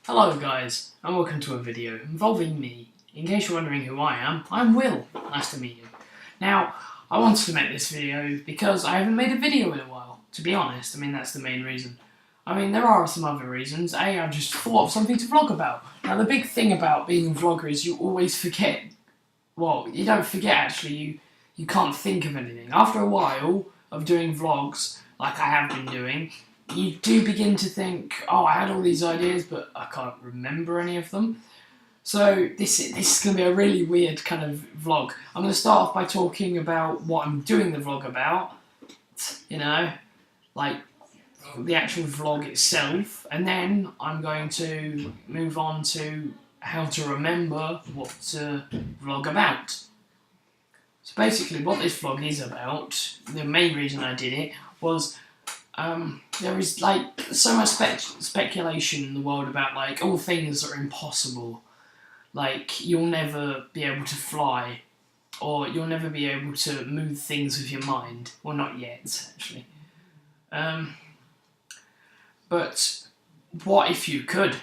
Hello guys, and welcome to a video involving me. In case you're wondering who I am, I'm Will. Nice to meet you. Now, I wanted to make this video because I haven't made a video in a while. To be honest, that's the main reason. There are some other reasons. I've just thought of something to vlog about. Now, the big thing about being a vlogger is you always forget. Well, you don't forget actually, you can't think of anything. After a while of doing vlogs, like I have been doing, you do begin to think, oh, I had all these ideas, but I can't remember any of them. So this is going to be a really weird kind of vlog. I'm going to start off by talking about what I'm doing the vlog about, like the actual vlog itself, and then I'm going to move on to how to remember what to vlog about. So basically what this vlog is about, the main reason I did it was there is so much speculation in the world about all things that are impossible. You'll never be able to fly, or you'll never be able to move things with your mind. Well, not yet, actually. But what if you could?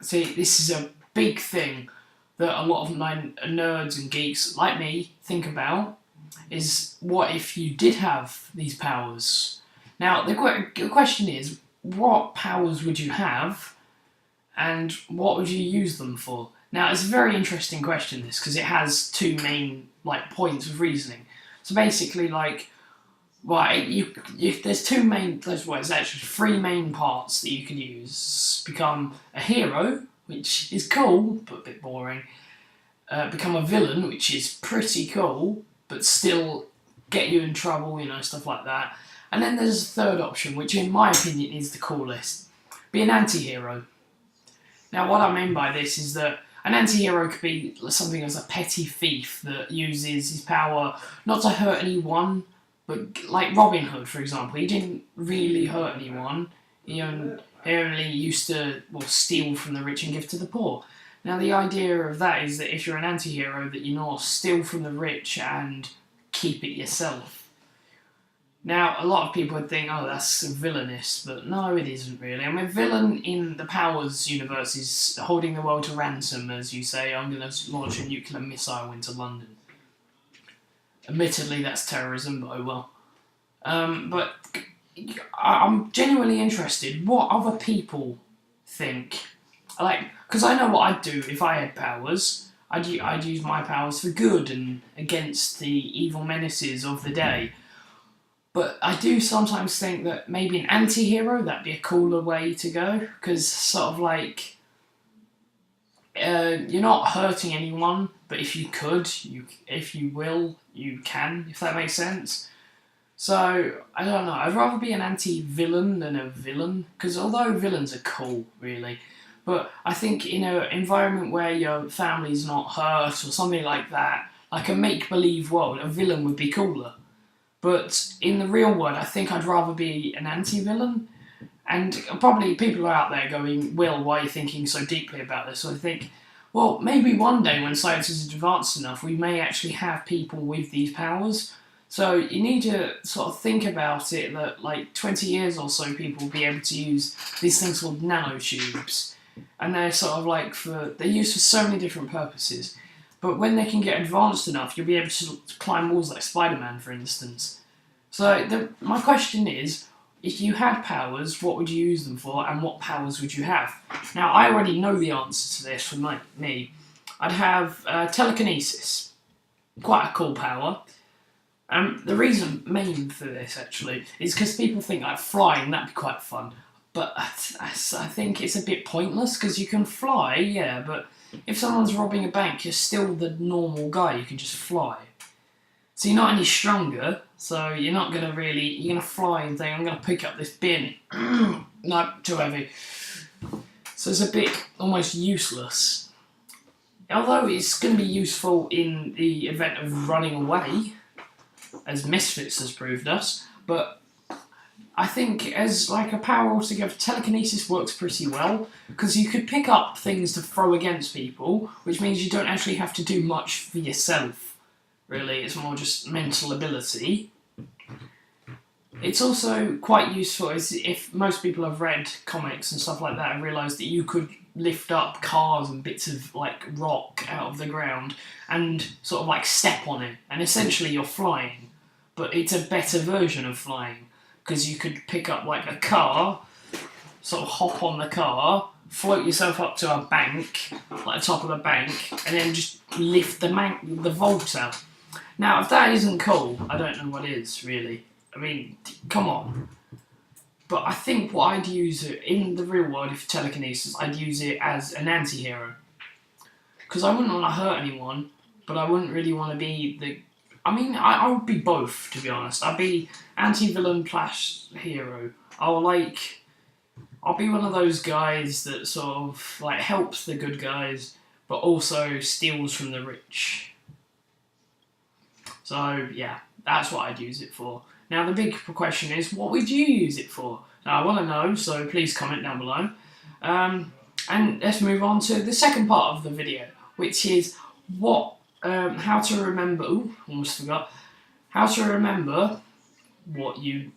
See, this is a big thing that a lot of my nerds and geeks like me think about, is what if you did have these powers? Now, the question is, what powers would you have, and what would you use them for? Now, it's a very interesting question, this, because it has two main points of reasoning. So basically, there's actually three main parts that you can use. Become a hero, which is cool, but a bit boring. Become a villain, which is pretty cool, but still get you in trouble, stuff like that. And then there's a third option, which in my opinion is the coolest. Be an anti-hero. Now, what I mean by this is that an anti-hero could be something as a petty thief that uses his power not to hurt anyone, but like Robin Hood, for example. He didn't really hurt anyone. He only used to steal from the rich and give to the poor. Now, the idea of that is that if you're an anti-hero, that you steal from the rich and keep it yourself. Now, a lot of people would think, oh, that's villainous, but no, it isn't really. Villain in the Powers universe is holding the world to ransom, as you say, I'm going to launch a nuclear missile into London. Admittedly, that's terrorism, but oh well. But I'm genuinely interested what other people think. Because I know what I'd do if I had powers. I'd use my powers for good and against the evil menaces of the day. But I do sometimes think that maybe an anti-hero, that'd be a cooler way to go, because you're not hurting anyone, but if you could, if you will, you can, if that makes sense. So, I don't know, I'd rather be an anti-villain than a villain, because although villains are cool, really, but I think in an environment where your family's not hurt or something like that, like a make-believe world, a villain would be cooler. But in the real world, I think I'd rather be an anti-villain. And probably people are out there going, Will, why are you thinking so deeply about this? So I think, well, maybe one day when science is advanced enough, we may actually have people with these powers. So you need to sort of think about it that 20 years or so people will be able to use these things called nanotubes. And they're they're used for so many different purposes. But when they can get advanced enough, you'll be able to climb walls like Spider-Man, for instance. So my question is, if you had powers, what would you use them for, and what powers would you have? Now, I already know the answer to this for me. I'd have telekinesis. Quite a cool power. The reason main for this, actually, is because people think flying, that'd be quite fun. But I think it's a bit pointless, because you can fly, yeah, but if someone's robbing a bank, you're still the normal guy, you can just fly. So you're not any stronger, so you're not going to you're going to fly and think, I'm going to pick up this bin. No, too heavy. So it's a bit almost useless. Although it's going to be useful in the event of running away, as Misfits has proved us, but I think as a power altogether, telekinesis works pretty well, because you could pick up things to throw against people, which means you don't actually have to do much for yourself, really. It's more just mental ability. It's also quite useful as if most people have read comics and stuff like that and realised that you could lift up cars and bits of like rock out of the ground and sort of like step on it, and essentially you're flying, but it's a better version of flying because you could pick up like a car, sort of hop on the car, float yourself up to a bank, like the top of the bank, and then just lift the vault out. Now, if that isn't cool, I don't know what is really. I mean, come on. But I think what I'd use it in the real world, if telekinesis, I'd use it as an anti-hero. Because I wouldn't want to hurt anyone, but I wouldn't really want to be the... I mean, I would be both, to be honest. I'd be anti-villain / hero. I'll be one of those guys that sort of like helps the good guys, but also steals from the rich. So yeah, that's what I'd use it for. Now the big question is, what would you use it for? Now I want to know, so please comment down below. And let's move on to the second part of the video, which is how to remember. Ooh, almost forgot. How to remember what you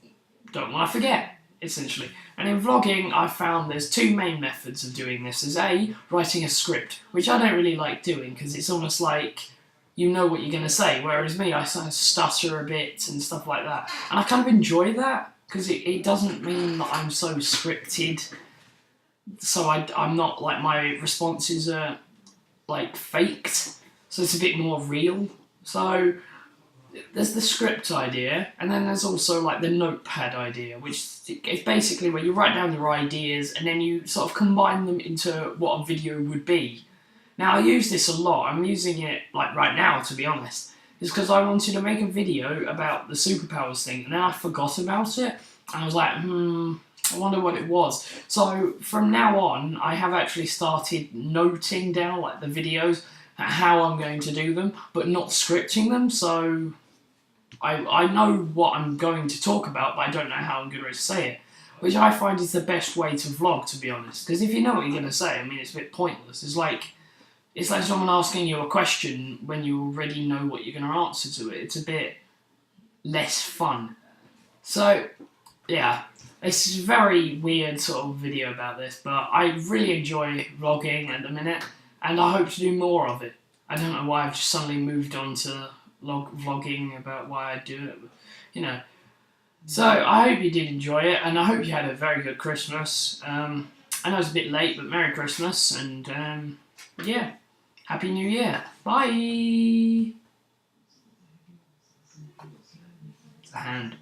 don't want to forget, essentially. And in vlogging, I found there's two main methods of doing this. There's A, writing a script, which I don't really like doing because it's almost like you know what you're going to say, whereas me, I sort of stutter a bit and stuff like that. And I kind of enjoy that because it doesn't mean that I'm so scripted. So I'm not like, my responses are like faked, so it's a bit more real. So there's the script idea, and then there's also like the notepad idea, which is basically where you write down your ideas and then you sort of combine them into what a video would be. Now I use this a lot. I'm using it like right now, to be honest. It's because I wanted to make a video about the superpowers thing, and then I forgot about it. And I was like, I wonder what it was. So from now on, I have actually started noting down like the videos, how I'm going to do them, but not scripting them. So I know what I'm going to talk about, but I don't know how I'm going to say it. Which I find is the best way to vlog, to be honest. Because if you know what you're going to say, I mean, it's a bit pointless. It's like someone asking you a question when you already know what you're going to answer to it. It's a bit less fun. So, yeah, it's a very weird sort of video about this, but I really enjoy vlogging at the minute, and I hope to do more of it. I don't know why I've just suddenly moved on to vlogging about why I do it, but, you know. So, I hope you did enjoy it, and I hope you had a very good Christmas. I know it's a bit late, but Merry Christmas, and yeah, Happy New Year. Bye! It's a hand.